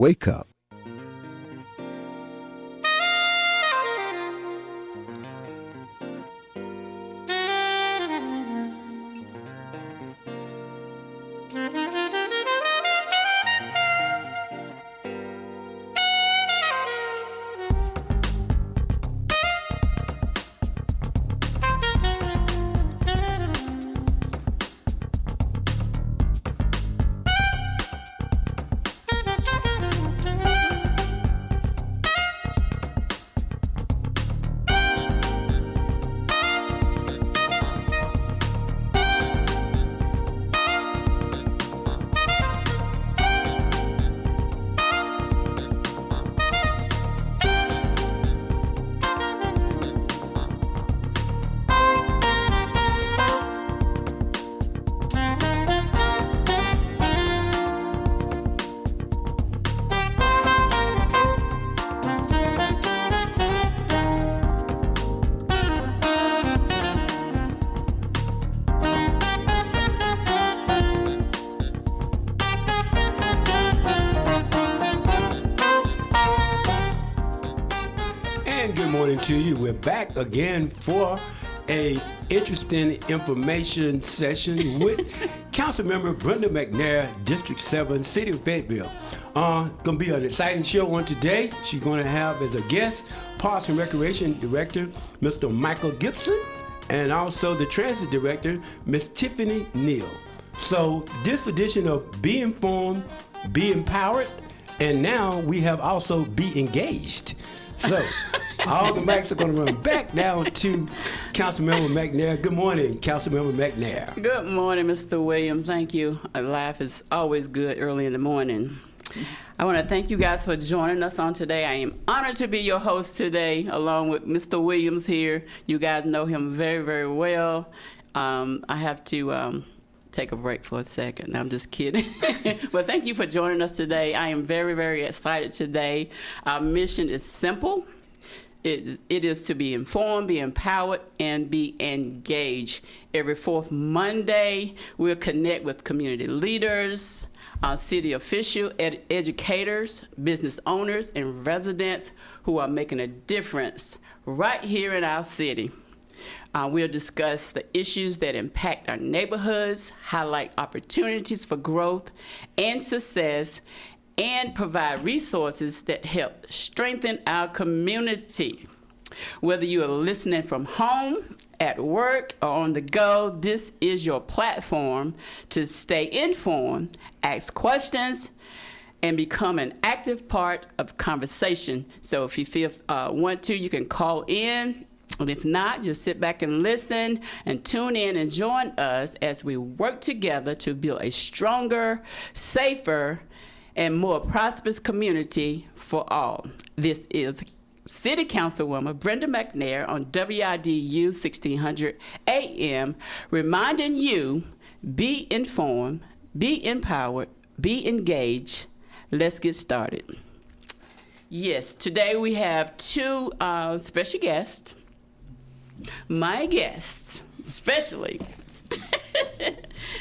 Wake up. To you. We're back again for a interesting information session with Councilmember Brenda Mcnair, District 7, City of Fayetteville. Gonna be an exciting show on today. She's gonna have as a guest Parks and Recreation Director, Mr. Michael Gibson, and also the Transit Director, Ms. Tiffany Neal. So this edition of Be Informed, Be Empowered, and now we have also Be Engaged. So, all the mics are going to run back down to Councilmember McNair. Good morning, Councilmember McNair. Good morning, Mr. Williams. Thank you. A laugh is always good early in the morning. I want to thank you guys for joining us on today. I am honored to be your host today, along with Mr. Williams here. You guys know him very, very well. I have to take a break for a second. I'm just kidding. But thank you for joining us today. I am very, very excited today. Our mission is simple. It is to be informed, be empowered, and be engaged. Every fourth Monday, we'll connect with community leaders, city officials, educators, business owners, and residents who are making a difference right here in our city. We'll discuss the issues that impact our neighborhoods, highlight opportunities for growth and success, and provide resources that help strengthen our community. Whether you are listening from home, at work, or on the go, this is your platform to stay informed, ask questions, and become an active part of conversation. So if you want to, you can call in. And if not, just sit back and listen and tune in and join us as we work together to build a stronger, safer, and more prosperous community for all. This is City Councilwoman Brenda Mcnair on WIDU 1600 AM, reminding you, be informed, be empowered, be engaged. Let's get started. Yes, today we have two special guests. My guest, especially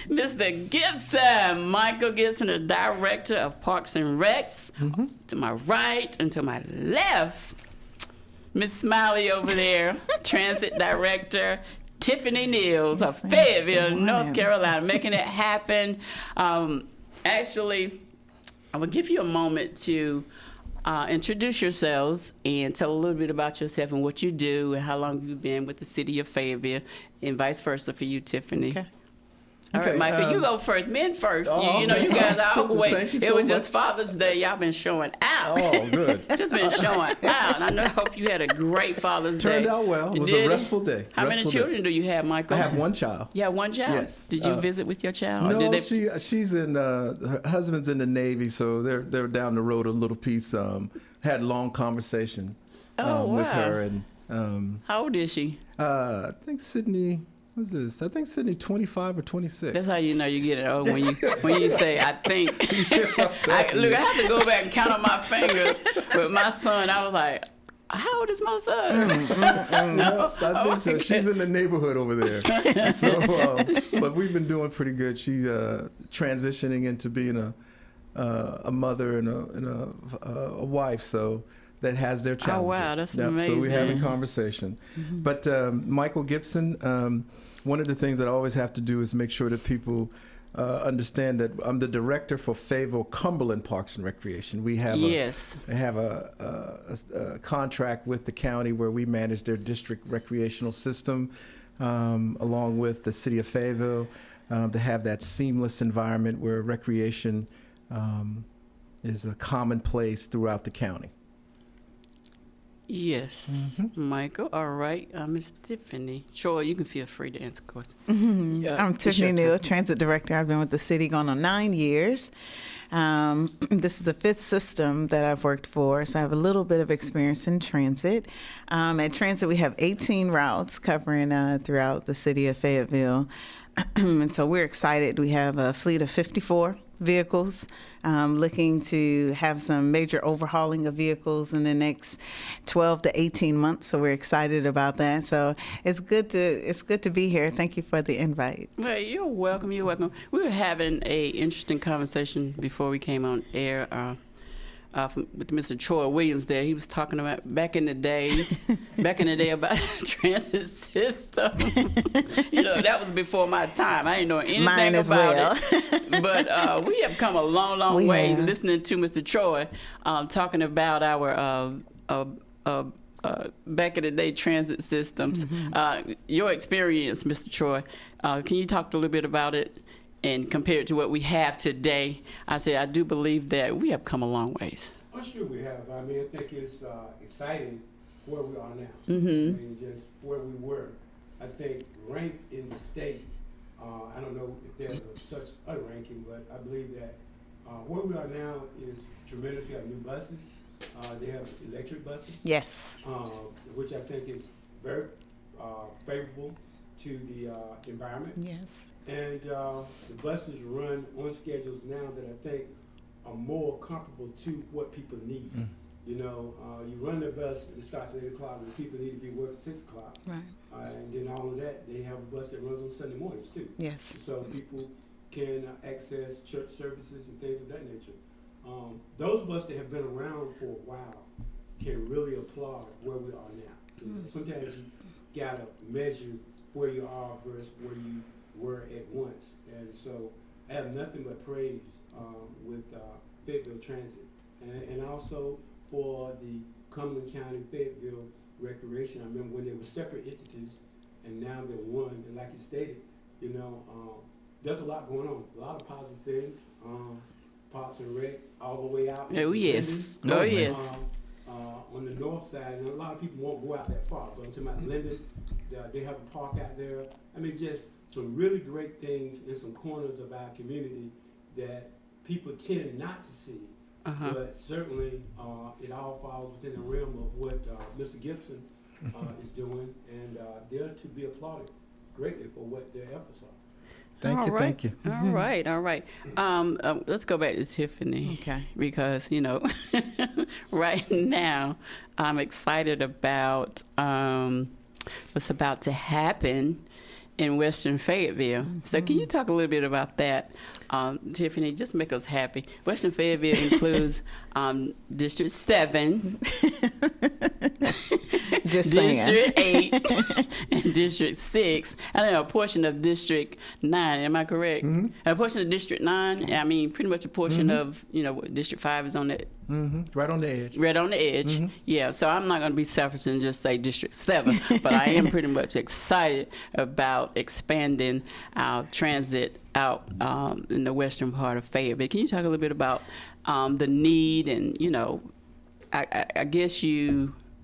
Mr. Gibson, Michael Gibson, the Director of Parks and Recs. Mm-hmm. To my right and to my left, Miss Smiley over there, Transit Director, Tiffany Neal of Fayetteville, North Carolina, making it happen. Actually, I will give you a moment to introduce yourselves and tell a little bit about yourself and what you do and how long you've been with the city of Fayetteville, and vice versa for you, Tiffany. Okay. All right, Michael, you go first. Men first. You know, you guys always. It was just Father's Day. Y'all been showing out. Oh, good. Just been showing out. And I hope you had a great Father's Day. Turned out well. It was a restful day. How many children do you have, Michael? I have one child. You have one child? Yes. Did you visit with your child? No, she's in. Her husband's in the Navy, so they're down the road a little piece. Had a long conversation with her, and how old is she? I think Sydney. What's this? I think Sydney 25 or 26. That's how you know you get it old when you say I think. I have to go back and count on my fingers. With my son, I was like, how old is my son? No, I think so. She's in the neighborhood over there. So, but we've been doing pretty good. She's transitioning into being a mother and a wife, so that has their challenges. Oh, wow, that's So we're amazing. having conversation. But Michael Gibson, one of the things that I always have to do is make sure that people understand that I'm the director for Fayetteville Cumberland Parks and Recreation. We have a contract with the county where we manage their district recreational system, along with the city of Fayetteville, to have that seamless environment where recreation is a commonplace throughout the county. Yes, Michael. All right, Miss Tiffany. Sure, you can feel free to answer questions. I'm Tiffany Neal, Transit Director. I've been with the city going on 9 years. This is the fifth system that I've worked for, so I have a little bit of experience in transit. At Transit, we have 18 routes covering throughout the city of Fayetteville. And so we're excited. We have a fleet of 54 vehicles, looking to have some major overhauling of vehicles in the next 12 to 18 months. So we're excited about that. So it's good to be here. Thank you for the invite. Well, you're welcome. You're welcome. We were having a interesting conversation before we came on air with Mr. Troy Williams there. He was talking about back in the day about the transit system. That was before my time. I didn't know anything Mine as about well. it. But we have come a long way listening to Mr. Troy talking about our back in the day transit systems. Your experience, Mr. Troy, can you talk a little bit about it? And compare it to what we have today, I do believe that we have come a long ways. I'm sure we have. I mean, I think it's exciting where we are now. Mm-hmm. I mean, just where we were. I think ranked in the state, I don't know if there's such a ranking, but I believe that where we are now is tremendous. We have new buses. They have electric buses. Yes. Which I think is very favorable to the environment. Yes. And the buses run on schedules now that I think are more comparable to what people need. You run the bus, it starts at 8 o'clock, and people need to be working 6 o'clock. Right. And then all of that, they have a bus that runs on Sunday mornings too. Yes. So people can access church services and things of that nature. Those of us that have been around for a while can really applaud where we are now. Sometimes you gotta measure where you are versus where you were at once. And so I have nothing but praise with Fayetteville Transit. And also for the Cumberland County Fayetteville Recreation. I remember when they were separate entities and now they're one. And like you stated, there's a lot going on. A lot of positive things. Parks and Rec all the way out. Oh, yes. Linden. Oh, yes. On the north side, and a lot of people won't go out that far, but I'm talking about Linden. They have a park out there. I mean, just some really great things in some corners of our community that people tend not to see. But certainly it all falls within the realm of what Mr. Gibson is doing, and they're to be applauded greatly for what their efforts are. Thank you. All right. Let's go back to Tiffany. Okay. Because, right now I'm excited about what's about to happen in Western Fayetteville. So can you talk a little bit about that, Tiffany? Just make us happy. Western Fayetteville includes District 7, Just saying. District 8, and District 6. I don't know, a portion of District 9, am I correct? A portion of District 9, I mean, pretty much a portion of, District 5 is on that. Right on the edge. Right on the edge. Yeah, so I'm not going to be selfish and just say District 7, but I am pretty much excited about expanding our transit out in the western part of Fayetteville. Can you talk a little bit about the need and, I guess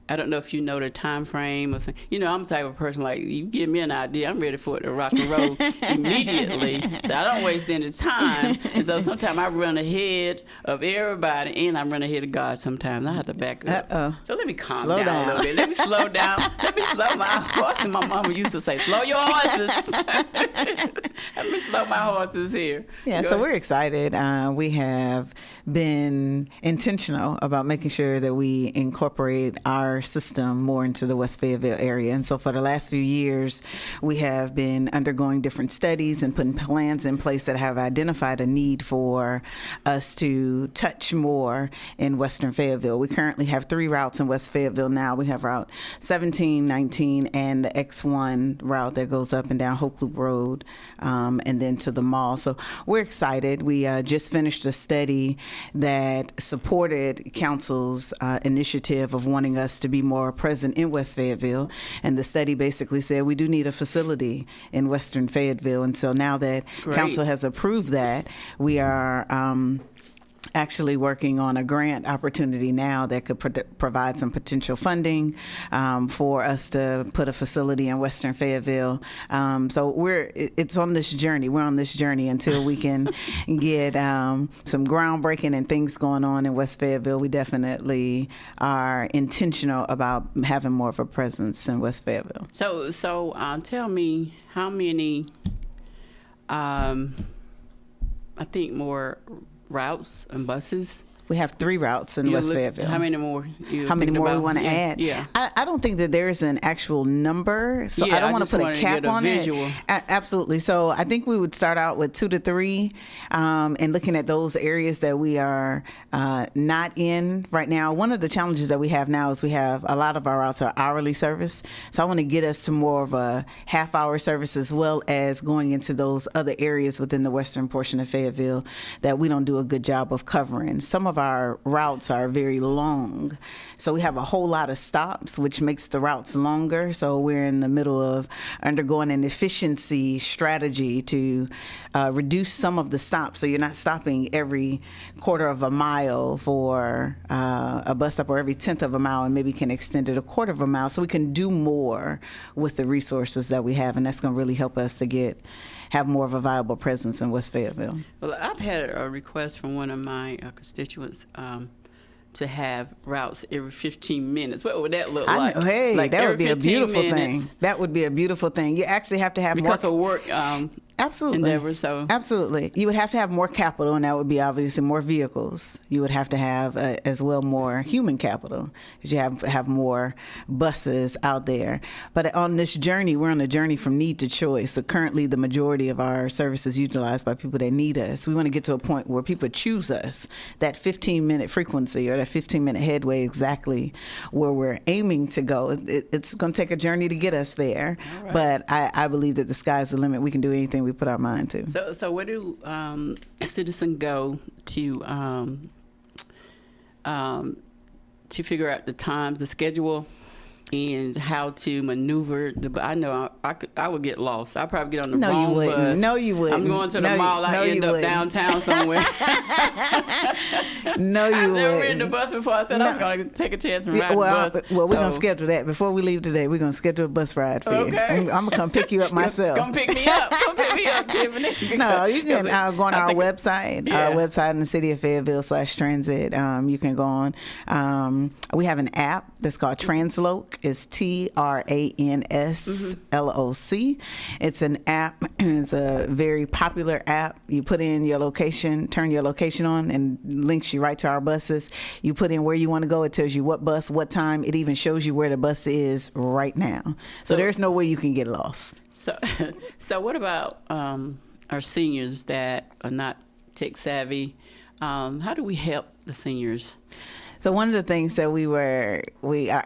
I don't know if you know the time frame or something. I'm the type of person, like, you give me an idea, I'm ready for it to rock and roll immediately. So I don't waste any time. And so sometimes I run ahead of everybody, and I run ahead of God sometimes. I have to back up. So let me calm down a little bit. Let me slow down. Let me slow my horse. And my mama used to say, slow your horses. Let me slow my horses here. Yeah, so we're excited. We have been intentional about making sure that we incorporate our our system more into the West Fayetteville area. And so for the last few years, we have been undergoing different studies and putting plans in place that have identified a need for us to touch more in Western Fayetteville. We currently have 3 routes in West Fayetteville now. We have Route 17, 19, and the X1 route that goes up and down Hoke Loop Road, and then to the mall. So we're excited. We just finished a study that supported council's initiative of wanting us to be more present in West Fayetteville. And the study basically said we do need a facility in Western Fayetteville. And so now that Great. council has approved that, we are actually working on a grant opportunity now that could provide some potential funding for us to put a facility in Western Fayetteville. So it's on this journey. We're on this journey until we can get some groundbreaking and things going on in West Fayetteville. We definitely are intentional about having more of a presence in West Fayetteville. So tell me how many, I think more routes and buses. We have 3 routes in West Fayetteville. How many more? How many more we want to add? Yeah. I don't think that there's an actual number, so I don't want to put a cap on visual. it. Absolutely. So I think we would start out with 2 to 3, and looking at those areas that we are not in right now. One of the challenges that we have now is we have a lot of our routes are hourly service. So I want to get us to more of a half-hour service, as well as going into those other areas within the western portion of Fayetteville that we don't do a good job of covering. Some of our routes are very long, so we have a whole lot of stops, which makes the routes longer. So we're in the middle of undergoing an efficiency strategy to reduce some of the stops, so you're not stopping every quarter of a mile for a bus stop, or every 1/10 of a mile, and maybe can extend it a quarter of a mile, so we can do more with the resources that we have, and that's going to really help us to have more of a viable presence in West Fayetteville. Well, I've had a request from one of my constituents to have routes every 15 minutes. What would that look like? Hey, like that would be a 15 beautiful minutes. thing. That would be a beautiful thing. You actually have to have Because more of work absolutely endeavor. So absolutely, you would have to have more capital, and that would be obviously more vehicles. You would have to have as well more human capital, because you have more buses out there. But on this journey, we're on a journey from need to choice. So currently, the majority of our services utilized by people that need us. We want to get to a point where people choose us. That 15-minute frequency, or that 15-minute headway, exactly where we're aiming to go. It's going to take a journey to get us there. Right. But I believe that the sky's the limit. We can do anything we put our mind to. So where do citizens go to figure out the times, the schedule, and how to maneuver? I know I would get lost. I'd probably get on the wrong bus. No, you wouldn't. I'm going to the mall. I end up downtown somewhere. No, you wouldn't. I've never ridden the bus before. I said I was going to take a chance and ride the bus. Well, we're going to schedule that. Before we leave today, we're going to schedule a bus ride for you. I'm going to come pick you up myself. Come pick me up. Come pick me up, Tiffany. No, you can go on our website. Yeah. Our website in the city of Fayetteville /transit. You can go on. We have an app that's called Transloc. It's TRANSLOC. It's an app. It's a very popular app. You put in your location, turn your location on, and links you right to our buses. You put in where you want to go. It tells you what bus, what time. It even shows you where the bus is right now. So there's no way you can get lost. So what about our seniors that are not tech savvy? How do we help the seniors? So one of the things that we are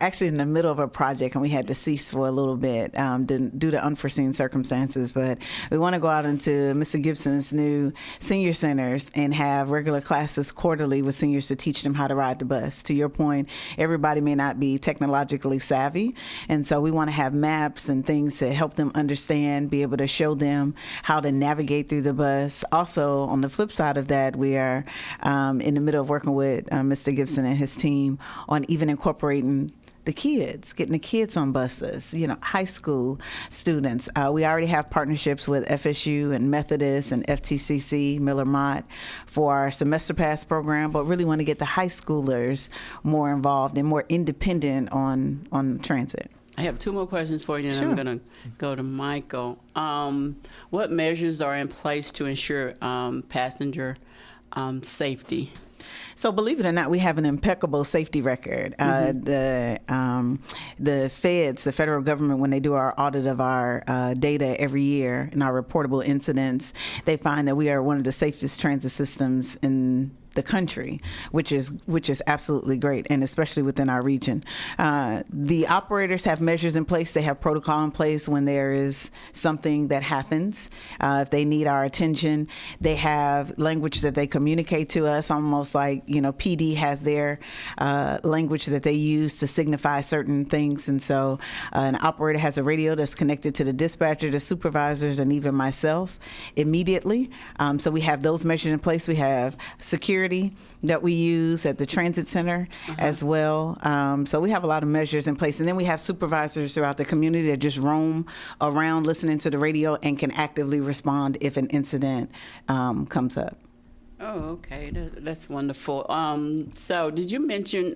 actually in the middle of a project, and we had to cease for a little bit due to unforeseen circumstances, but we want to go out into Mr. Gibson's new senior centers and have regular classes quarterly with seniors to teach them how to ride the bus. To your point, everybody may not be technologically savvy, and so we want to have maps and things to help them understand, be able to show them how to navigate through the bus. Also, on the flip side of that, we are in the middle of working with Mr. Gibson and his team on even incorporating the kids, getting the kids on buses, high school students. We already have partnerships with FSU and Methodist and FTCC, Miller Mott, for our semester pass program, but really want to get the high schoolers more involved and more independent on transit. I have 2 more questions for you, and Sure. I'm going to go to Michael. What measures are in place to ensure passenger safety? So believe it or not, we have an impeccable safety record. The feds, the federal government, when they do our audit of our data every year and our reportable incidents, they find that we are one of the safest transit systems in the country, which is absolutely great, and especially within our region. The operators have measures in place. They have protocol in place when there is something that happens. If they need our attention, they have language that they communicate to us, almost like, PD has their language that they use to signify certain things. And so an operator has a radio that's connected to the dispatcher, the supervisors, and even myself immediately. So we have those measures in place. We have security that we use at the transit center as well. So we have a lot of measures in place. And then we have supervisors throughout the community that just roam around listening to the radio and can actively respond if an incident comes up. Oh, okay. That's wonderful. So did you mention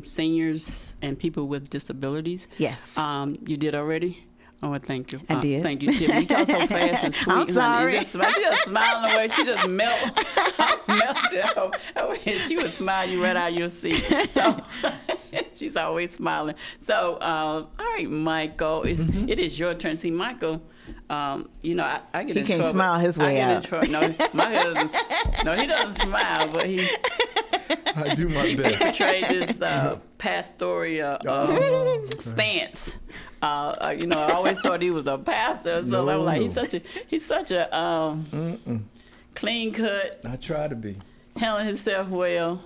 seniors and people with disabilities? Yes. You did already? Oh, thank you. I did. Thank you, Tiffany. You talk so fast and sweet. I'm sorry. She just smiling away. She just melted. She would smile you right out of your seat. So she's always smiling. So, all right, Michael, it is your turn. See, Michael, I get in trouble. He can't smile his way out. No, Michael doesn't. No, he doesn't smile, but he. I do my best. He portrayed this pastoral stance. I always thought he was a pastor, so I was like, he's such a clean cut. I try to be. Handling himself well,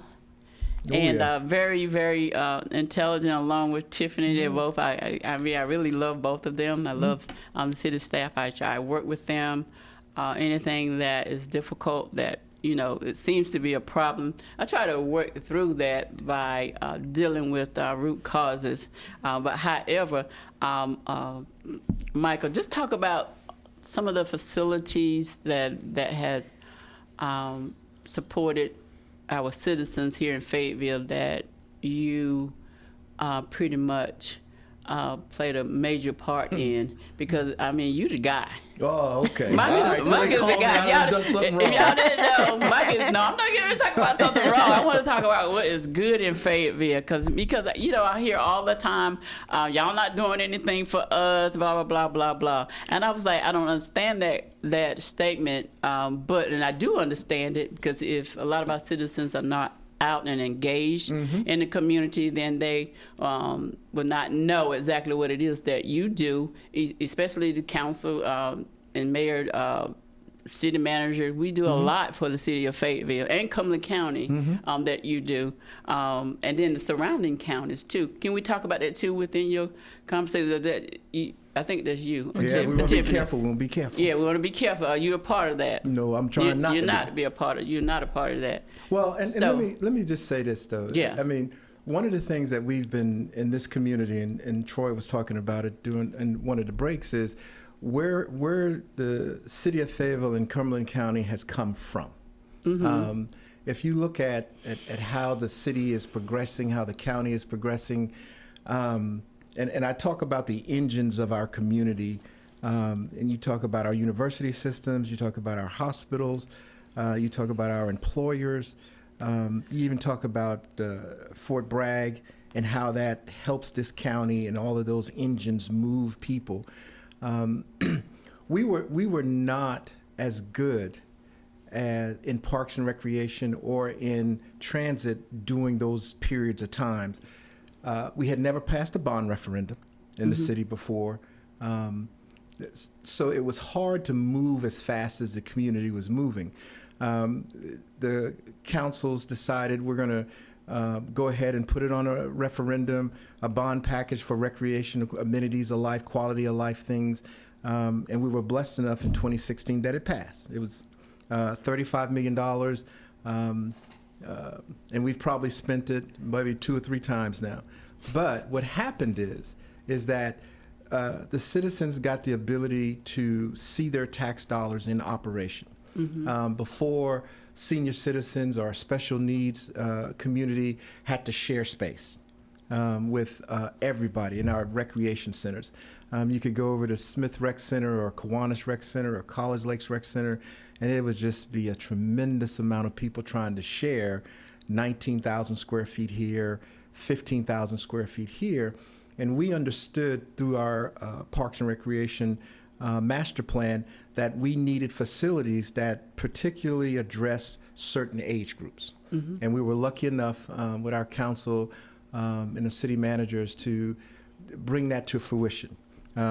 and very, very intelligent. Along with Tiffany, they're both. I really love both of them. I love the city staff. I work with them. Anything that is difficult that it seems to be a problem, I try to work through that by dealing with root causes. But however, Michael, just talk about some of the facilities that has supported our citizens here in Fayetteville that you pretty much played a major part in, because you the guy. Oh, okay. Mike is the guy. If y'all didn't know, Mike is. No, I'm not going to talk about something wrong. I want to talk about what is good in Fayetteville, because I hear all the time, y'all not doing anything for us, blah blah blah blah blah. And I was like, I don't understand that statement, and I do understand it, because if a lot of our citizens are not out and engaged in the community, then they will not know exactly what it is that you do, especially the council and mayor, city manager. We do a lot for the city of Fayetteville and Cumberland County that you do, and then the surrounding counties too. Can we talk about that too within your conversation? I think that's you. Yeah, we want to be careful. We want to be careful. Yeah, we want to be careful. Are you a part of that? No, I'm trying not to be. You're not to be a part of. You're not a part of that. Well, and let me just say this though. Yeah. One of the things that we've been in this community, and Troy was talking about it in one of the breaks, is where the city of Fayetteville and Cumberland County has come from. If you look at how the city is progressing, how the county is progressing. And I talk about the engines of our community, and you talk about our university systems, you talk about our hospitals, you talk about our employers, you even talk about Fort Bragg and how that helps this county and all of those engines move people. We were not as good as in Parks and Recreation or in transit during those periods of times. We had never passed a bond referendum in the city before. So it was hard to move as fast as the community was moving. The councils decided we're going to go ahead and put it on a referendum, a bond package for recreation, amenities of life, quality of life things. And we were blessed enough in 2016 that it passed. It was $35 million. And we've probably spent it maybe 2 or 3 times now. But what happened is that the citizens got the ability to see their tax dollars in operation. Before, senior citizens or special needs community had to share space with everybody in our recreation centers. You could go over to Smith Rec Center or Kiwanis Rec Center or College Lakes Rec Center, and it would just be a tremendous amount of people trying to share 19,000 square feet here, 15,000 square feet here. And we understood through our Parks and Recreation master plan that we needed facilities that particularly address certain age groups. And we were lucky enough with our council and the city managers to bring that to fruition.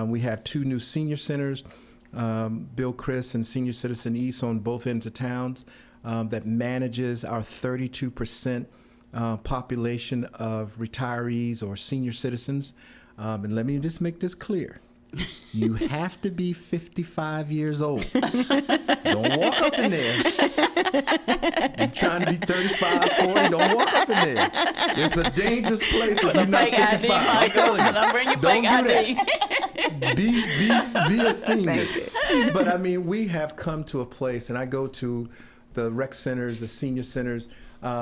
We have 2 new senior centers, Bill Chris and Senior Citizen East on both ends of towns, that manages our 32% population of retirees or senior citizens. And let me just make this clear. You have to be 55 years old. Don't walk up in there. You're trying to be 35, 40, don't walk up in there. It's a dangerous place if you're not 55. I'm telling you. Don't bring your Don't fake do ID. Be a senior. Thank you. But I mean, we have come to a place, and I go to the rec centers, the senior centers.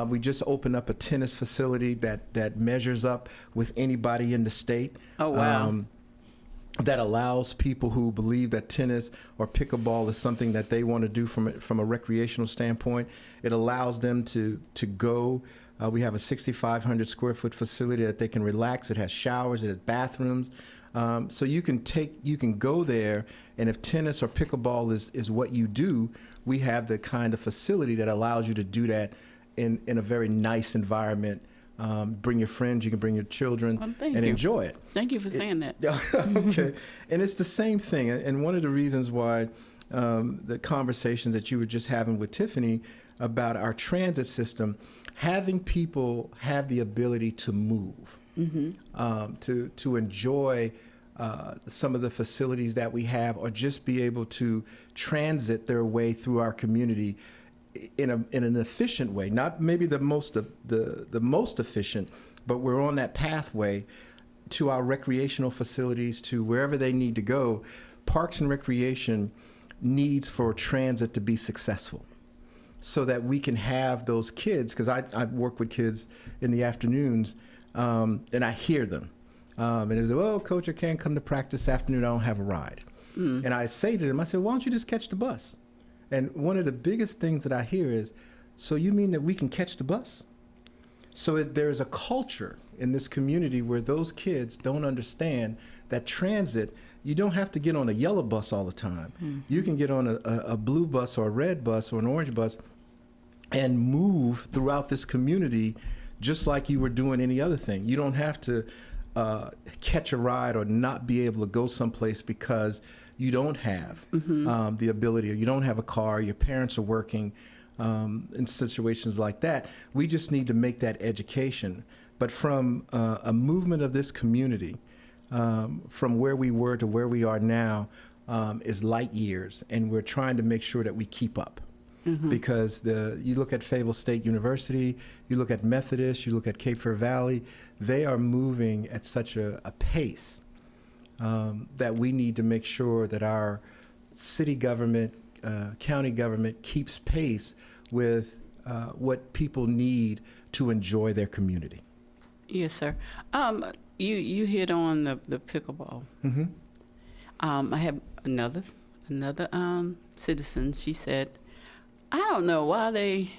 We just opened up a tennis facility that measures up with anybody in the state. Oh, wow. That allows people who believe that tennis or pickleball is something that they want to do from a recreational standpoint. It allows them to go. We have a 6,500 square foot facility that they can relax. It has showers, it has bathrooms. So you can go there, and if tennis or pickleball is what you do, we have the kind of facility that allows you to do that in a very nice environment. Bring your friends, you can bring your children, and enjoy it. Thank you for saying that. Okay. And it's the same thing. And one of the reasons why the conversations that you were just having with Tiffany about our transit system, having people have the ability to move, to enjoy some of the facilities that we have, or just be able to transit their way through our community in an efficient way, not maybe the most efficient, but we're on that pathway to our recreational facilities, to wherever they need to go. Parks and Recreation needs for transit to be successful, so that we can have those kids, because I work with kids in the afternoons, and I hear them. And they say, well, Coach, I can't come to practice this afternoon, I don't have a ride. And I say to them, I say, why don't you just catch the bus? And one of the biggest things that I hear is, so you mean that we can catch the bus? So there's a culture in this community where those kids don't understand that transit, you don't have to get on a yellow bus all the time. You can get on a blue bus or a red bus or an orange bus and move throughout this community just like you were doing any other thing. You don't have to catch a ride or not be able to go someplace because you don't have the ability, or you don't have a car, your parents are working, in situations like that. We just need to make that education. But from a movement of this community, from where we were to where we are now, is light years, and we're trying to make sure that we keep up. Because you look at Fayetteville State University, you look at Methodist, you look at Cape Fear Valley, they are moving at such a pace that we need to make sure that our city government, county government keeps pace with what people need to enjoy their community. Yes, sir. You hit on the pickleball. I have another citizen. She said, I don't know why they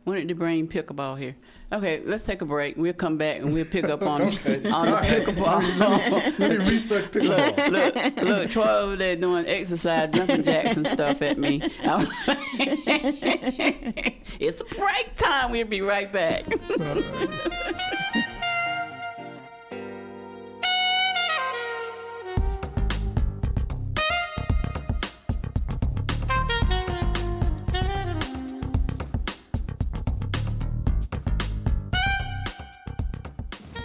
wanted to bring pickleball here. Okay, let's take a break. We'll come back and we'll pick up on the pickleball. Let me research pickleball. Look, Troy over there doing exercise, jumping jacks and stuff at me. It's break time. We'll be right back.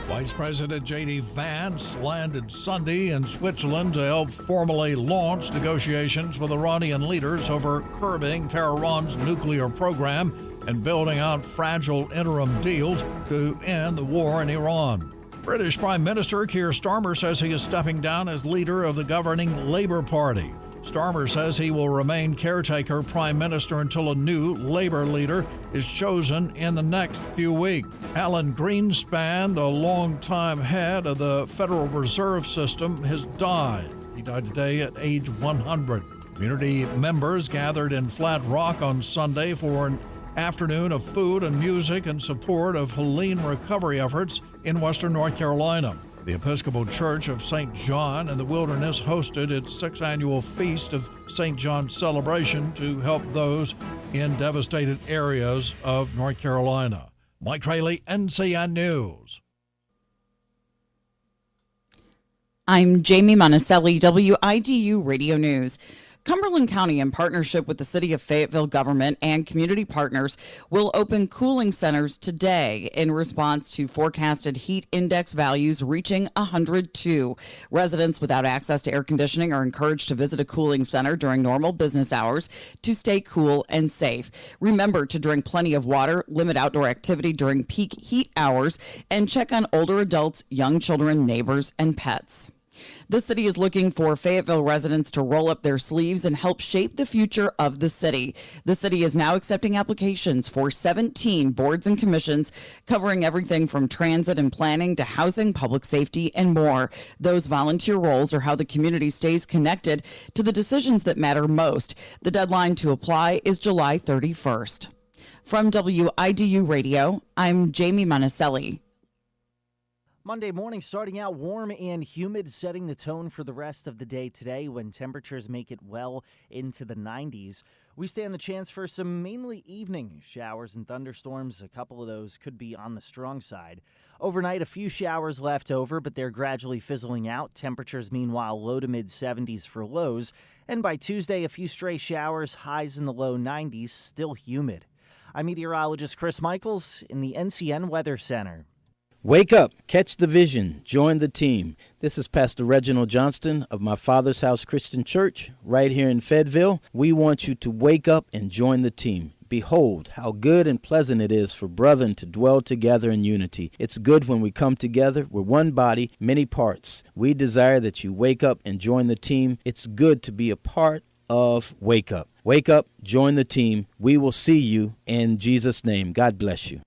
Vice President J.D. Vance landed Sunday in Switzerland to help formally launch negotiations with Iranian leaders over curbing Tehran's nuclear program and building out fragile interim deals to end the war in Iran. British Prime Minister Keir Starmer says he is stepping down as leader of the governing Labour Party. Starmer says he will remain caretaker prime minister until a new Labour leader is chosen in the next few weeks. Alan Greenspan, the longtime head of the Federal Reserve System, has died. He died today at age 100. Community members gathered in Flat Rock on Sunday for an afternoon of food and music in support of Helene recovery efforts in Western North Carolina. The Episcopal Church of St. John in the Wilderness hosted its 6th annual Feast of St. John celebration to help those in devastated areas of North Carolina. Mike Traley, NCN News. I'm Jamie Monticelli, WIDU Radio News. Cumberland County, in partnership with the City of Fayetteville government and community partners, will open cooling centers today in response to forecasted heat index values reaching 102. Residents without access to air conditioning are encouraged to visit a cooling center during normal business hours to stay cool and safe. Remember to drink plenty of water, limit outdoor activity during peak heat hours, and check on older adults, young children, neighbors, and pets. The city is looking for Fayetteville residents to roll up their sleeves and help shape the future of the city. The city is now accepting applications for 17 boards and commissions covering everything from transit and planning to housing, public safety, and more. Those volunteer roles are how the community stays connected to the decisions that matter most. The deadline to apply is July 31st. From WIDU Radio, I'm Jamie Monticelli. Monday morning starting out warm and humid, setting the tone for the rest of the day today when temperatures make it well into the 90s. We stand the chance for some mainly evening showers and thunderstorms. A couple of those could be on the strong side. Overnight, a few showers left over, but they're gradually fizzling out. Temperatures, meanwhile, low to mid 70s for lows. And by Tuesday, a few stray showers, highs in the low 90s, still humid. I'm meteorologist Chris Michaels in the NCN Weather Center. Wake up, catch the vision, join the team. This is Pastor Reginald Johnston of My Father's House Christian Church right here in Fayetteville. We want you to wake up and join the team. Behold, how good and pleasant it is for brethren to dwell together in unity. It's good when we come together. We're one body, many parts. We desire that you wake up and join the team. It's good to be a part of Wake Up. Wake up, join the team. We will see you in Jesus' name. God bless you.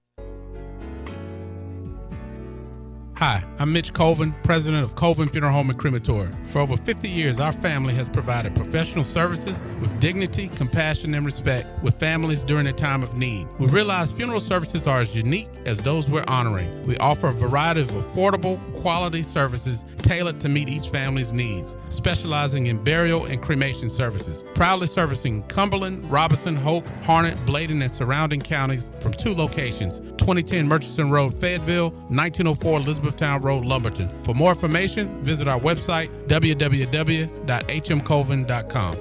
Hi, I'm Mitch Colvin, president of Colvin Funeral Home and Crematory. For over 50 years, our family has provided professional services with dignity, compassion, and respect with families during a time of need. We realize funeral services are as unique as those we're honoring. We offer a variety of affordable, quality services tailored to meet each family's needs, specializing in burial and cremation services. Proudly servicing Cumberland, Robeson, Hope, Harnett, Bladen, and surrounding counties from 2 locations, 2010 Murchison Road, Fayetteville, 1904 Elizabethtown Road, Lumberton. For more information, visit our website, www.hmcolvin.com.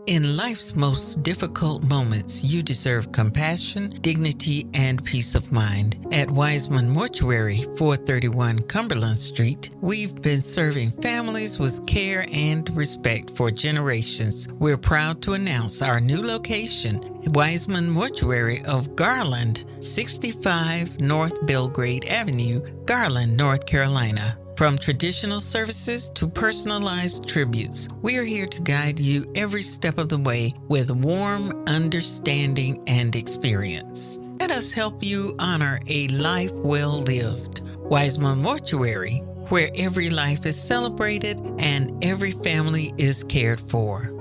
In life's most difficult moments, you deserve compassion, dignity, and peace of mind. At Wiseman Mortuary, 431 Cumberland Street, we've been serving families with care and respect for generations. We're proud to announce our new location, Wiseman Mortuary of Garland, 65 North Belgrade Avenue, Garland, North Carolina. From traditional services to personalized tributes, we are here to guide you every step of the way with warm understanding and experience. Let us help you honor a life well lived. Wiseman Mortuary, where every life is celebrated and every family is cared for.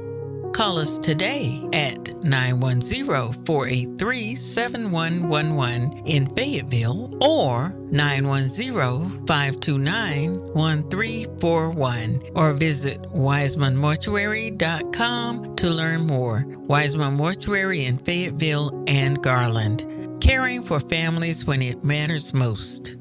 Call us today at 910-483-7111 in Fayetteville or 910-529-1341 or visit wisemanmortuary.com to learn more. Wiseman Mortuary in Fayetteville and Garland, caring for families when it matters most.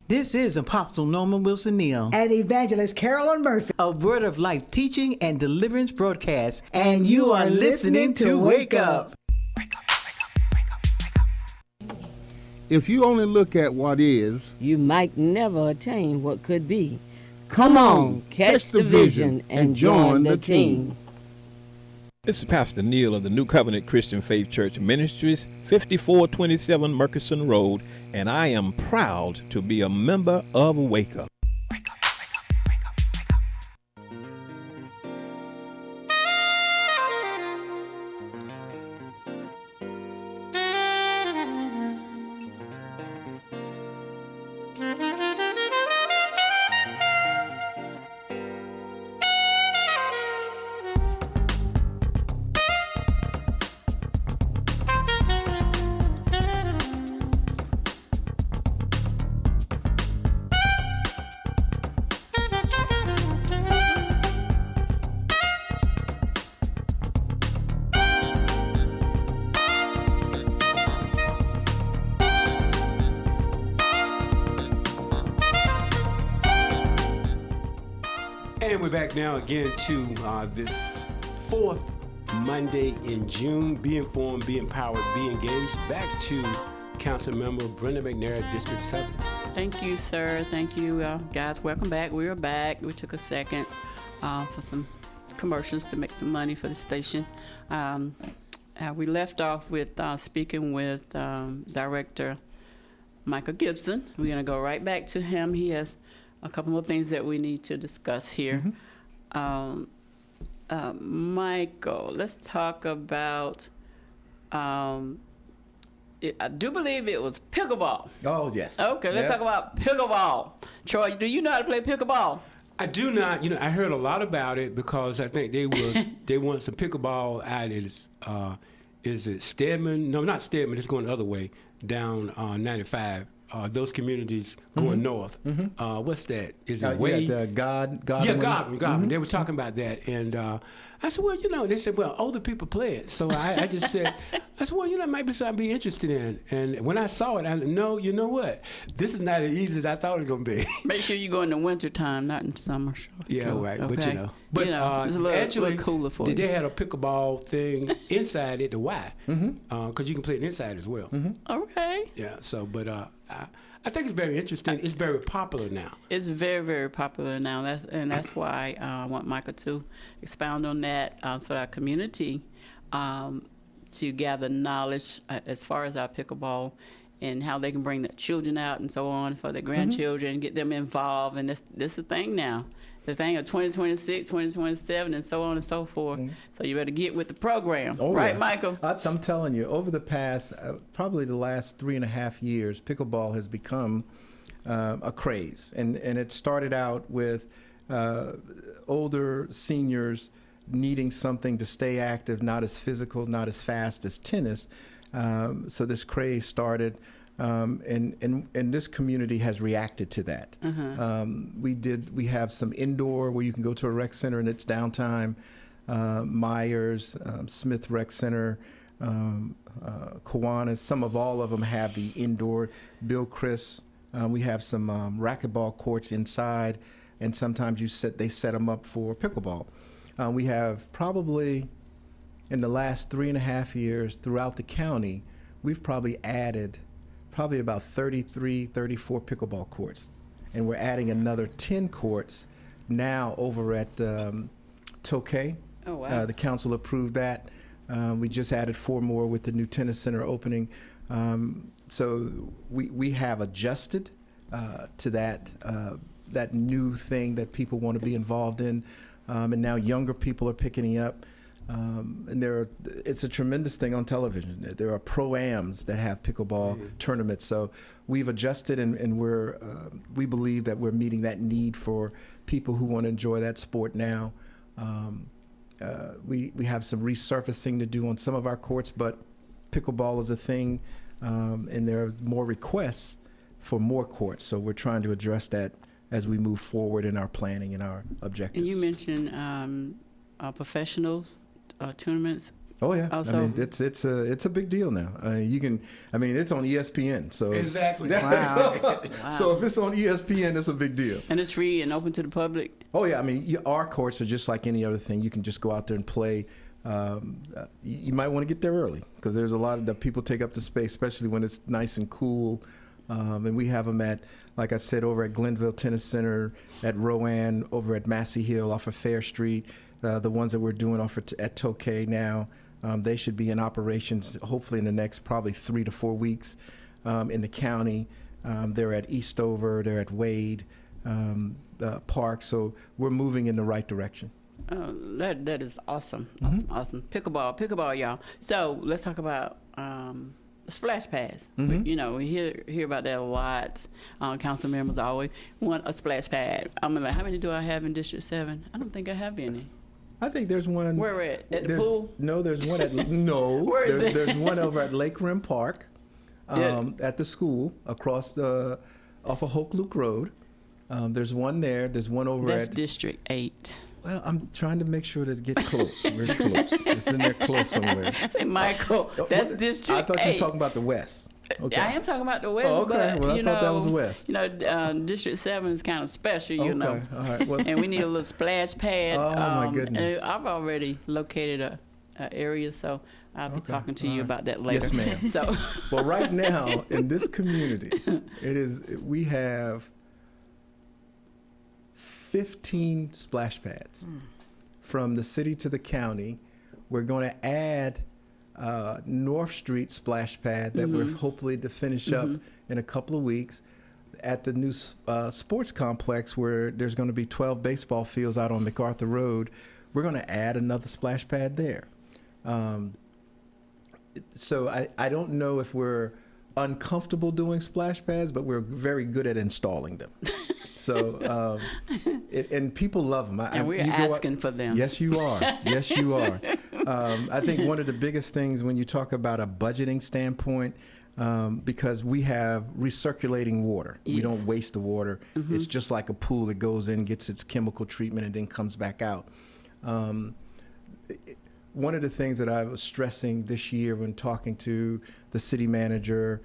This is Apostle Norman Wilson Neal and Evangelist Carolyn Murphy, a Word of Life teaching and deliverance broadcast, and you are listening to Wake Up. If you only look at what is, you might never attain what could be. Come on, catch the vision and join the team. This is Pastor Neal of the New Covenant Christian Faith Church Ministries, 5427 Murchison Road, and I am proud to be a member of Wake Up. And we're back now again to this fourth Monday in June. Be informed, be empowered, be engaged. Back to Councilmember Brenda Mcnair, District 7. Thank you, sir. Thank you, guys. Welcome back. We are back. We took a second for some commercials to make some money for the station. We left off with speaking with Director Michael Gibson. We're going to go right back to him. He has a couple more things that we need to discuss here. Michael, let's talk about, I do believe it was pickleball. Oh, yes. Okay, let's talk about pickleball. Troy, do you know how to play pickleball? I do not. I heard a lot about it because I think they want some pickleball out at is it Stedman? No, not Stedman. It's going the other way down 95. Those communities going north. What's that? Is it Wade? Godwin. Yeah, Godwin. They were talking about that, and I said, well, they said, well, older people play it. So I just said, well, it might be something I'd be interested in. And when I saw it, I said, no, you know what? This is not as easy as I thought it was going to be. Make sure you go in the winter time, not in summer. Yeah, right. Okay. But it's a little cooler for you. They had a pickleball thing inside at the Y, because you can play it inside as well. Okay. Yeah. So, but I think it's very interesting. It's very popular now. It's very, very popular now. That's why I want Michael to expound on that so that our community to gather knowledge as far as our pickleball and how they can bring their children out and so on for their grandchildren, get them involved. And this is the thing now. The thing of 2026, 2027, and so on and so forth. So you better get with the program. Right, Michael? I'm telling you, over the past, probably the last 3.5 years, pickleball has become a craze. And it started out with older seniors needing something to stay active, not as physical, not as fast as tennis. So this craze started. And this community has reacted to that. We have some indoor where you can go to a rec center and it's downtime. Myers, Smith Rec Center, Kiwanis, all of them have the indoor. Bill Chris, we have some racquetball courts inside, and sometimes they set them up for pickleball. We have probably in the last 3.5 years throughout the county, we've probably added about 33, 34 pickleball courts. And we're adding another 10 courts now over at Tokay. Oh, wow. The council approved that. We just added 4 more with the new tennis center opening. So we have adjusted to that new thing that people want to be involved in. And now younger people are picking it up. And it's a tremendous thing on television. There are pro-ams that have pickleball tournaments. So we've adjusted, and we believe that we're meeting that need for people who want to enjoy that sport now. We have some resurfacing to do on some of our courts, but pickleball is a thing, and there are more requests for more courts. So we're trying to address that as we move forward in our planning and our objectives. And you mentioned professionals. Tournaments. Oh yeah, also. I mean it's a big deal now. It's on ESPN. So exactly. Wow. So if it's on ESPN, it's a big deal. And it's free and open to the public. Oh yeah, our courts are just like any other thing. You can just go out there and play. You might want to get there early because there's a lot of the people take up the space, especially when it's nice and cool. And we have them at, like I said, over at Glenville Tennis Center, at Rowan, over at Massey Hill off of Fair Street. The ones that we're doing at Tokay now, they should be in operations hopefully in the next probably 3 to 4 weeks in the county. They're at Eastover, they're at Wade Park, so we're moving in the right direction. That is awesome. Awesome. Pickleball, y'all. So let's talk about splash pads. We hear about that a lot. Council members always want a splash pad. I'm like, how many do I have in District 7? I don't think I have any. I think there's one. Where at the pool? No, there's one at Where is it? There's one over at Lake Rim Park, at the school off of Hoke Luke Road. There's one there. There's one over That's District 8. Well, I'm trying to make sure that it gets close. We're close. It's in there close somewhere. Say, Michael, that's District 8. I thought you were talking about the West. Okay. I am talking about the West, Oh, okay. but Well, I you thought know, that was West. District 7 is kind of special, you know. All right. Well, And we need a little splash pad. Oh, my goodness. And I've already located a area, so I'll be talking to you about that later. Yes, ma'am. So, well, right now in this community, we have 15 splash pads from the city to the county. We're going to add North Street splash pad that we're hopefully to finish up in a couple of weeks at the new sports complex where there's going to be 12 baseball fields out on MacArthur Road. We're going to add another splash pad there. So I don't know if we're uncomfortable doing splash pads, but we're very good at installing them. So, and people love them. And we're asking for them. Yes, you are. Yes, you are. I think one of the biggest things when you talk about a budgeting standpoint, because we have recirculating water. Yes. We don't waste the water. It's just like a pool that goes in, gets its chemical treatment, and then comes back out. One of the things that I was stressing this year when talking to the city manager,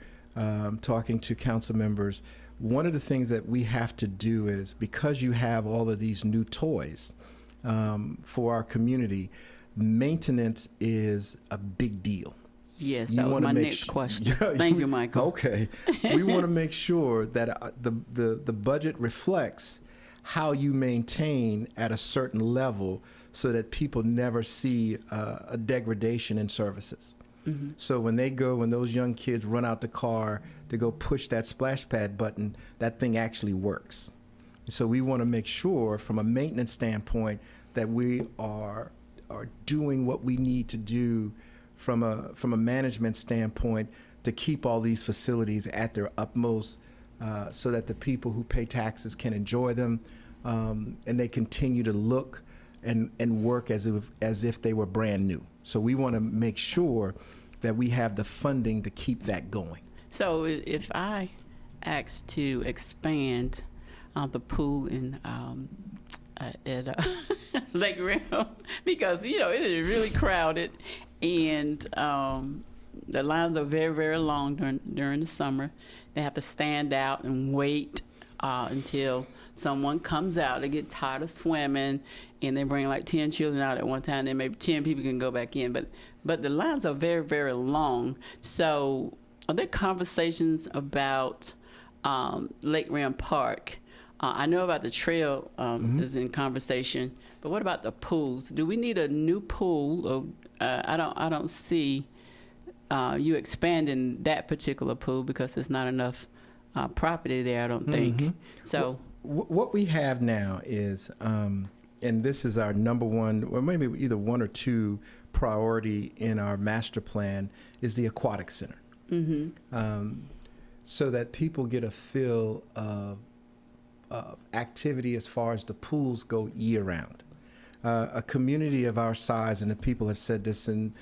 talking to council members, one of the things that we have to do is, because you have all of these new toys for our community, maintenance is a big deal. yes, that was my next question. Thank you, Michael. Okay. We want to make sure that the budget reflects how you maintain at a certain level so that people never see a degradation in services. So when those young kids run out the car to go push that splash pad button, that thing actually works. So we want to make sure from a maintenance standpoint that we are doing what we need to do from a management standpoint to keep all these facilities at their utmost so that the people who pay taxes can enjoy them and they continue to look and work as if they were brand new. So we want to make sure that we have the funding to keep that going. So if I asked to expand the pool in at Lake Rim, because it is really crowded and the lines are very, very long during the summer. They have to stand out and wait until someone comes out. They get tired of swimming, and they bring like 10 children out at one time. Then maybe 10 people can go back in. But the lines are very, very long. So are there conversations about Lake Rim Park? I know about the trail is in conversation, but what about the pools? Do we need a new pool? Or, I don't see you expanding that particular pool because there's not enough property there, I don't think. So what we have now is, and this is our number one, or maybe either one or two priority in our master plan, is the aquatic center. So that people get a feel of activity as far as the pools go year round. A community of our size, and the people have said this in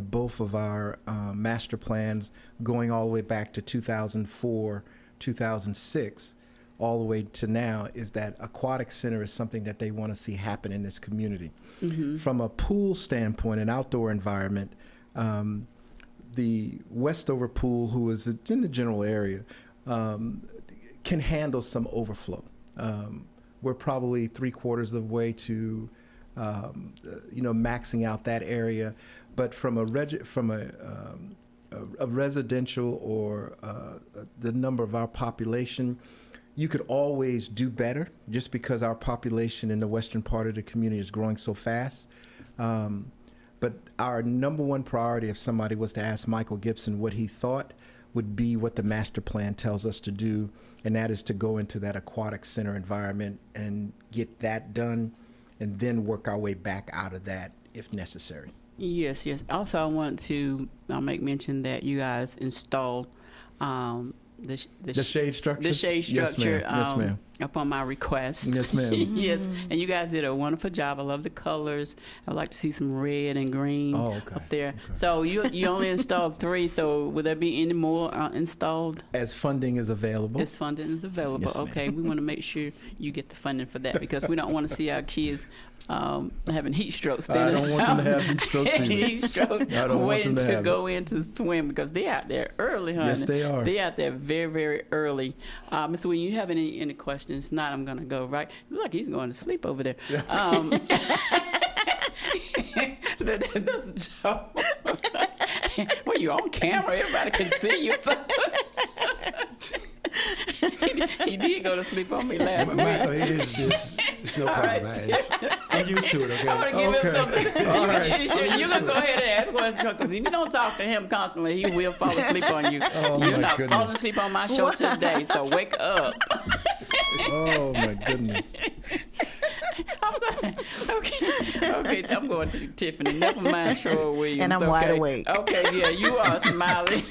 both of our master plans, going all the way back to 2004, 2006, all the way to now, is that aquatic center is something that they want to see happen in this community. From a pool standpoint, an outdoor environment, the Westover pool, who is in the general area, can handle some overflow. We're probably 3/4 of the way to, maxing out that area. But from a residential or the number of our population, you could always do better just because our population in the western part of the community is growing so fast. But our number one priority, if somebody was to ask Michael Gibson what he thought, would be what the master plan tells us to do, and that is to go into that aquatic center environment and get that done, and then work our way back out of that if necessary. Yes. Also, I want to make mention that you guys installed the shade structure. The shade structure. Yes, ma'am. Upon my request. Yes, ma'am. Yes, and you guys did a wonderful job. I love the colors. I'd like to see some red and green up there. Okay. So you only installed 3. So will there be any more installed? As funding is available. As funding is available. Yes, okay, we want to make sure you get the funding for that because we don't want to see our kids having heat strokes. I don't want them to have heat strokes either. Heat stroke, I don't want waiting them to to have go in to swim because they're out there early, honey. Yes, they are. They're out there very, very early. Mr. Williams, you have any questions? If not, I'm going to go right. Look, he's going to sleep over there. That's a joke. Well, you're on camera. Everybody can see you. He did go to sleep on me last week. Michael, it's no problem. Right. I'm used to it, okay? I'm going to give him something. All right. You can go ahead and ask questions because if you don't talk to him constantly, he will fall asleep on you. Oh, You're my not goodness. falling asleep on my show today, so wake up. Oh, my goodness. I'm sorry. Okay, I'm going to Tiffany. Never mind, Troy Williams. And I'm wide awake. Okay, yeah, you are smiling.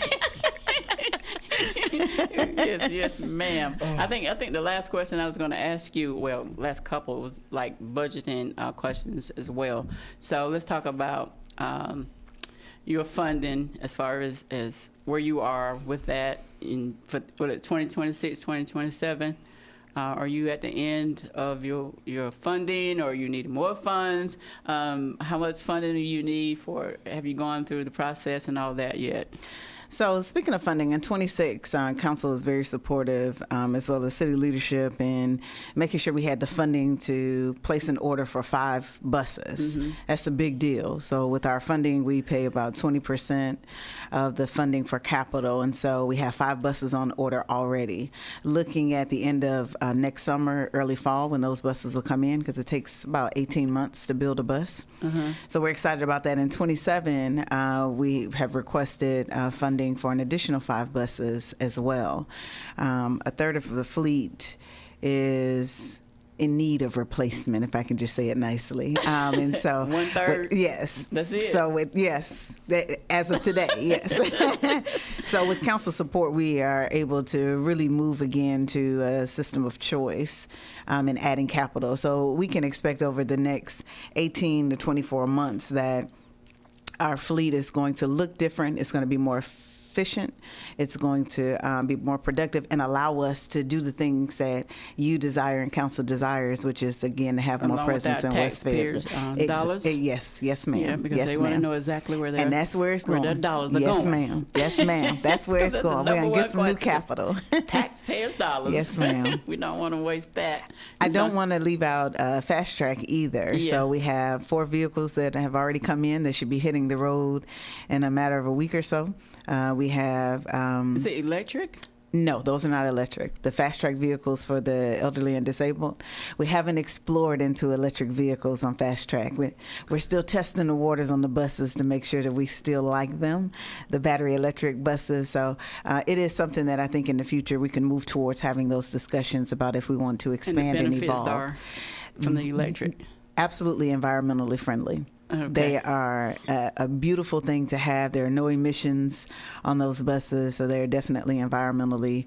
Yes, ma'am. I think the last question I was going to ask you, well, last couple was like budgeting questions as well. So let's talk about your funding as far as where you are with that for 2026, 2027. Are you at the end of your funding, or you need more funds? How much funding do you need for? Have you gone through the process and all that yet? So speaking of funding, in 26, council is very supportive, as well as city leadership, in making sure we had the funding to place an order for 5 buses. Mm-hmm. That's a big deal. So with our funding, we pay about 20% of the funding for capital, and so we have 5 buses on order already. Looking at the end of next summer, early fall, when those buses will come in, because it takes about 18 months to build a bus. Mm-hmm. So we're excited about that. In 27, we have requested funding for an additional 5 buses as well. A third of the fleet is in need of replacement, if I can just say it nicely. And so 1/3. Yes. That's it. So as of today, yes. So with council support, we are able to really move again to a system of choice in adding capital. So we can expect over the next 18 to 24 months that our fleet is going to look different. It's going to be more efficient. It's going to be more productive and allow us to do the things that you desire and council desires, which is, again, to have more presence in West Fayetteville. Dollars? Yes, ma'am. Yeah, because yes, they want to know exactly where they're. And that's where it's going. Where their dollars are yes, going. Ma'am. Yes, ma'am. That's where it's That's going. the We're going to number get some one new question. capital. Taxpayers' dollars. Yes, ma'am. We don't want to waste that. I don't want to leave out Fast Track either. Yeah. So we have 4 vehicles that have already come in that should be hitting the road in a matter of a week or so. We have... Is it electric? No, those are not electric. The Fast Track vehicles for the elderly and disabled, we haven't explored into electric vehicles on Fast Track. We're still testing the waters on the buses to make sure that we still like them, the battery electric buses. So it is something that I think in the future we can move towards having those discussions about if we want to expand and, the benefits evolve. Are from the electric? Absolutely environmentally friendly. Okay. They are a beautiful thing to have. There are no emissions on those buses, so they're definitely environmentally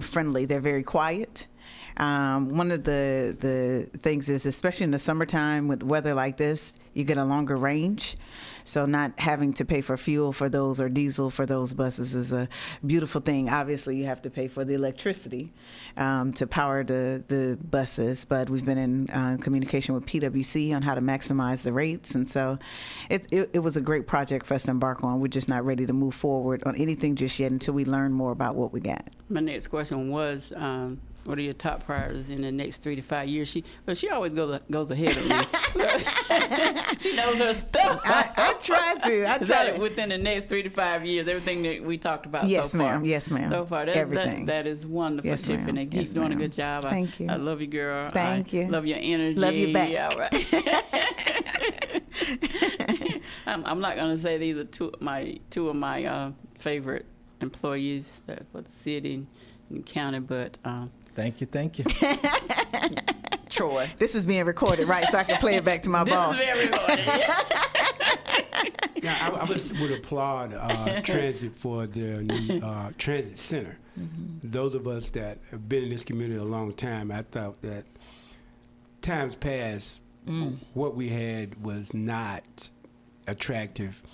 friendly. They're very quiet. One of the things is, especially in the summertime with weather like this, you get a longer range. So not having to pay for fuel for those or diesel for those buses is a beautiful thing. Obviously, you have to pay for the electricity to power the buses, but we've been in communication with PwC on how to maximize the rates. And so it was a great project for us to embark on. We're just not ready to move forward on anything just yet until we learn more about what we got. My next question was, what are your top priorities in the next 3 to 5 years? She always goes ahead of me. She knows her stuff. I try to. Is that within the next 3 to 5 years? Everything that we talked about yes, so far. Ma'am. Yes, ma'am. So far, everything. That is wonderful, yes, Tiffany. Ma'am. Keep Yes, doing ma'am. a good job. Thank you. I love you, girl. Thank you. Love your energy. Love you back. Yeah, all right. I'm not gonna say these are two of my favorite employees for the city and county, but. Thank you. Troy. This is being recorded, right? So I can play it back to my boss. This is being recorded. Yeah, I would applaud transit for their new transit center. Mm-hmm. Those of us that have been in this community a long time, I thought that times past, what we had was not attractive,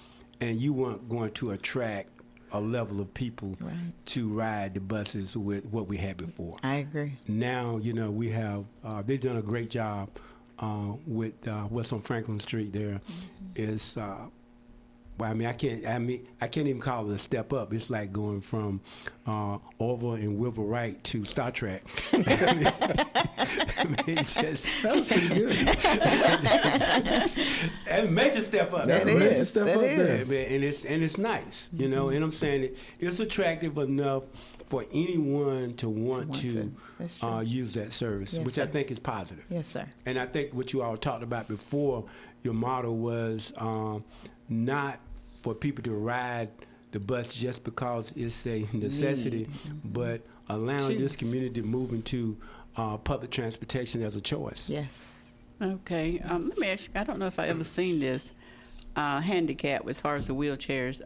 and you weren't going to attract a level of people to ride the buses with what we had before. I agree. Now, we have, they've done a great job with what's on Franklin Street there is. Well, I can't even call it a step up. It's like going from Orville and Wilbur Wright to Star Trek. It's just That was pretty good. a major step up. That's a major step up there. And it's nice, you know. And I'm saying it's attractive enough for anyone to want to use that service, Yes, which sir. I think is positive. Yes, sir. And I think what you all talked about before, your motto was not for people to ride the bus just because it's a necessity, but allowing this community to move into public transportation as a choice. Yes. Okay. Let me ask you, I don't know if I ever seen this handicap as far as the wheelchairs.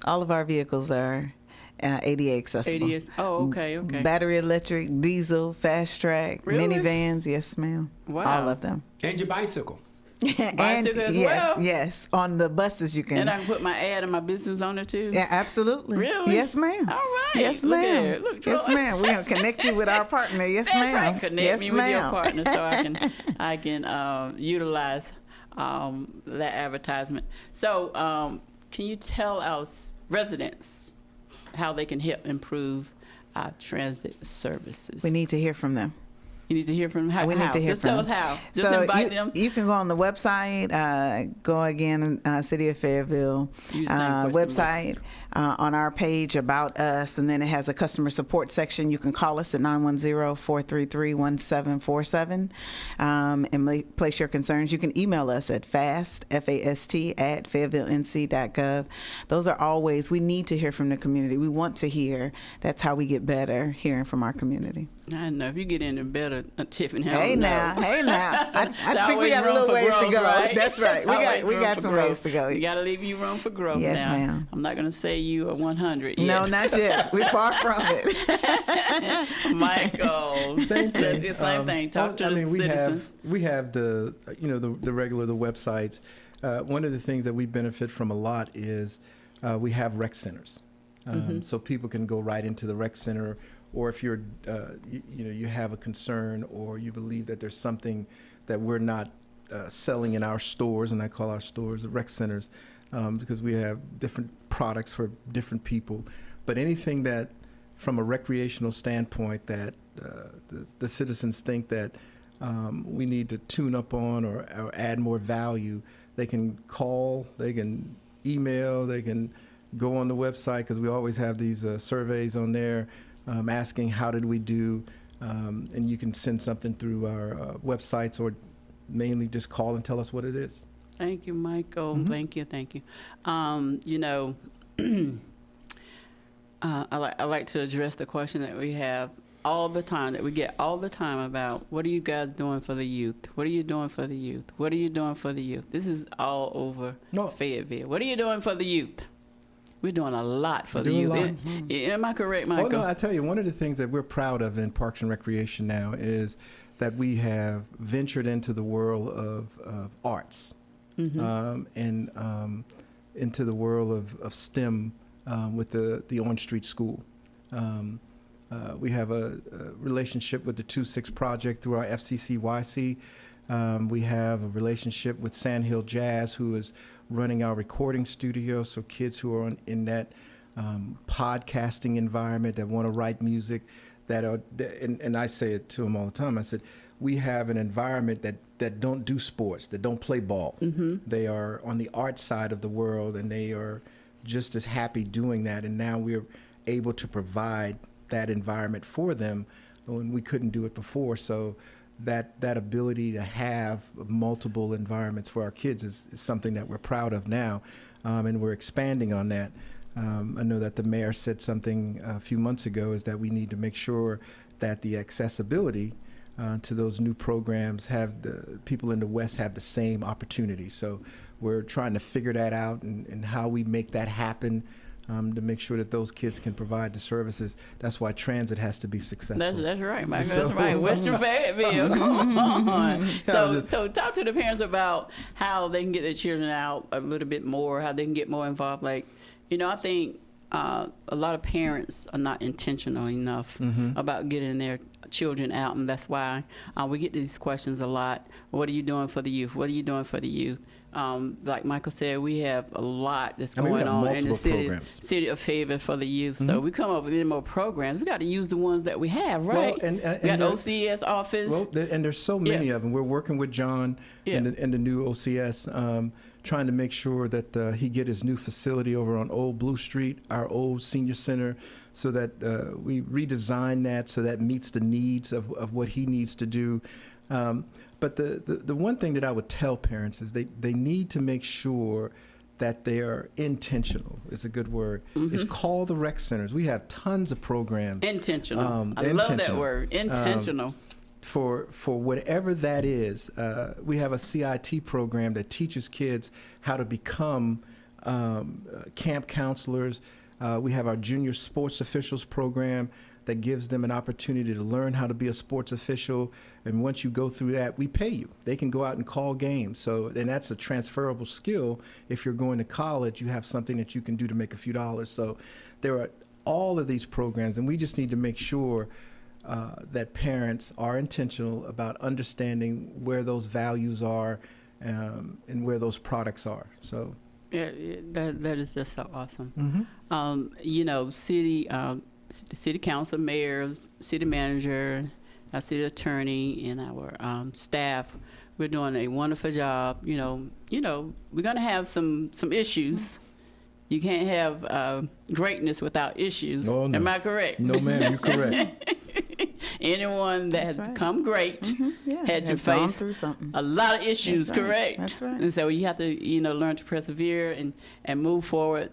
All of our vehicles are ADA accessible. ADA. Oh, okay. Battery electric, diesel, fast track, Really? minivans. Yes, ma'am. Wow. All of them. And your bicycle. Bicycle as well? Yes. On the buses you can. And I can put my ad and my business on it too? Yeah, absolutely. Really? Yes, ma'am. All right. Yes, Look ma'am. there. Look, Yes, Troy. ma'am. We're gonna connect you with our partner. Yes, That's ma'am. right. Connect yes, me ma'am. with your partner so I can utilize that advertisement. So can you tell our residents how they can help improve our transit services? We need to hear from them. You need to hear from them. How? We need to hear Just from tell them. us how. Just So invite them. You can go on the website, go again, City of Fayetteville Use the same question website, on our page about us, and then it has a customer support section. You can call us at 910-433-1747 and place your concerns. You can email us at FAST, F-A-S-T, at FayettevilleNC.gov. Those are always, we need to hear from the community. We want to hear. That's how we get better, hearing from our community. I know if you get into better, Tiffany. Hey now. I think we got a little ways to go. Right? That's right. We got some ways to go. You got to leave you room for growth. Yes, now. ma'am. I'm not going to say you are 100 yet. No, not yet. We're far from it. Michael. Same thing. That's the same thing. Talk to the citizens. We have the regular websites. One of the things that we benefit from a lot is we have rec centers, so people can go right into the rec center. Or if you're, you have a concern, or you believe that there's something that we're not selling in our stores, and I call our stores the rec centers, because we have different products for different people. But anything that, from a recreational standpoint, that the citizens think that we need to tune up on or add more value, they can call, they can email, they can go on the website, because we always have these surveys on there. Asking how did we do, and you can send something through our websites, or mainly just call and tell us what it is. Thank you, Michael. Thank you. I like to address the question that we have all the time, that we get all the time, about what are you guys doing for the youth? What are you doing for the youth? What are you doing for the youth? This is all over Fayetteville. What are you doing for the youth? We're doing a lot for the youth. Am I correct, Michael? Oh, no, I tell you, one of the things that we're proud of in Parks and Recreation now is that we have ventured into the world of arts and into the world of STEM with the Orange Street School. We have a relationship with the 2-6 Project through our FCCYC. We have a relationship with Sandhill Jazz, who is running our recording studio, so kids who are in that podcasting environment that want to write music, and I say it to them all the time, I said, we have an environment that don't do sports, that don't play ball. They are on the art side of the world, and they are just as happy doing that, and now we're able to provide that environment for them when we couldn't do it before. So that ability to have multiple environments for our kids is something that we're proud of now, and we're expanding on that. I know that the mayor said something a few months ago, is that we need to make sure that the accessibility to those new programs have the people in the West have the same opportunity. So we're trying to figure that out and how we make that happen. To make sure that those kids can provide the services. That's why transit has to be successful. That's right, Michael. That's right. Western Fayetteville. Come on. So talk to the parents about how they can get their children out a little bit more, how they can get more involved. I think a lot of parents are not intentional enough about getting their children out, and that's why we get these questions a lot. What are you doing for the youth? What are you doing for the youth? Like Michael said, we have a lot that's going on in the city of Fayetteville for the youth. So we come up with any more programs. We got to use the ones that we have, right? Well, and we got the OCS office. Well, and there's so many of them. We're working with John and the new OCS, trying to make sure that he get his new facility over on Old Blue Street, our old senior center, so that we redesign that so that meets the needs of what he needs to do. But the one thing that I would tell parents is they need to make sure that they are intentional, is a good word, is call the rec centers. We have tons of programs. Intentional. I love that word, intentional. For whatever that is, we have a CIT program that teaches kids how to become camp counselors. We have our junior sports officials program that gives them an opportunity to learn how to be a sports official. And once you go through that, we pay you. They can go out and call games. And that's a transferable skill. If you're going to college, you have something that you can do to make a few dollars. So there are all of these programs, and we just need to make sure that parents are intentional about understanding where those values are and where those products are. So yeah, that is just so awesome. The city council, mayor, city manager, our city attorney, and our staff, we're doing a wonderful job. We're going to have some issues. You can't have greatness without issues. Oh, no. Am I correct? No, ma'am, you're correct. Anyone that has become great had to face a lot of issues, correct? That's right. And so you have to, learn to persevere and move forward.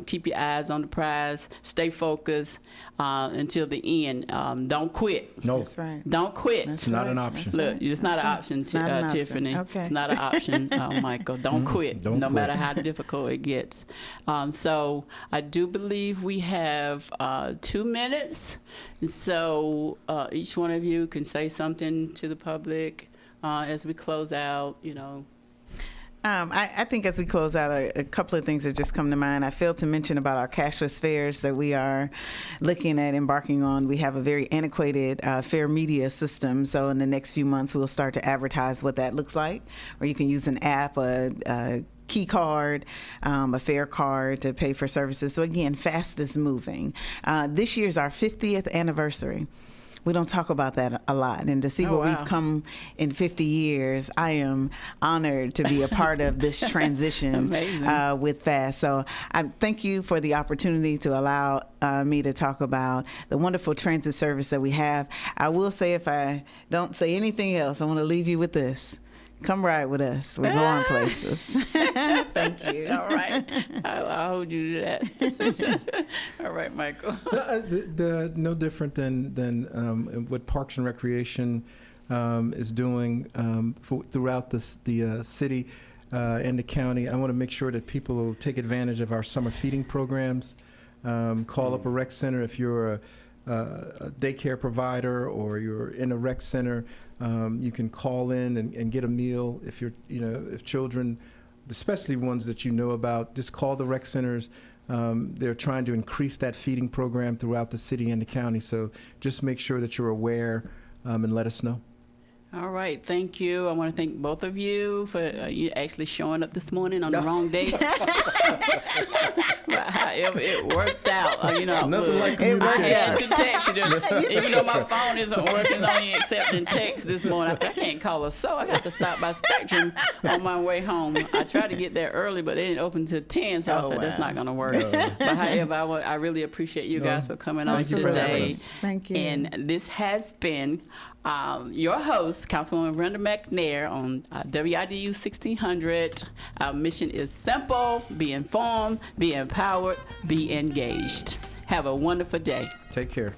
Keep your eyes on the prize. Stay focused until the end. Don't quit. No. That's right. Don't quit. It's not an option. Look, it's not an option, Tiffany. Okay. It's not an option, Michael. Don't quit, Don't no quit. matter how difficult it gets. So I do believe we have 2 minutes. So each one of you can say something to the public as we close out, I think as we close out, a couple of things that just come to mind. I failed to mention about our cashless fares that we are looking at embarking on. We have a very antiquated fare media system. So in the next few months, we'll start to advertise what that looks like, where you can use an app, a key card, a fare card to pay for services. So again, fastest moving. This year's our 50th anniversary. We don't talk about that a lot. And to see where we've come in 50 years, I am honored to be a part of this transition with FAST. So I thank you for the opportunity to allow me to talk about the wonderful transit service that we have. I will say, if I don't say anything else, I want to leave you with this. Come ride with us. We're going places. Thank you. All right. I'll hold you to that. All right, Michael. No different than what Parks and Recreation is doing throughout the city and the county. I want to make sure that people will take advantage of our summer feeding programs. Call up a rec center if you're a daycare provider or you're in a rec center. You can call in and get a meal if if children, especially ones that you know about, just call the rec centers. They're trying to increase that feeding program throughout the city and the county. So just make sure that you're aware and let us know. All right, thank you. I want to thank both of you for you actually showing up this morning on the wrong day. But however, it worked out. Nothing like I had to text you. Even though my phone isn't working, it's only accepting text this morning. I said, I can't call her, so I got to stop by Spectrum on my way home. I tried to get there early, but they didn't open till 10, so I said, that's not going to work. But however, I really appreciate you guys for coming on today. Thank you. And this has been your host, Councilwoman Brenda Mcnair on WIDU 1600. Our mission is simple: be informed, be empowered, be engaged. Have a wonderful day. Take care.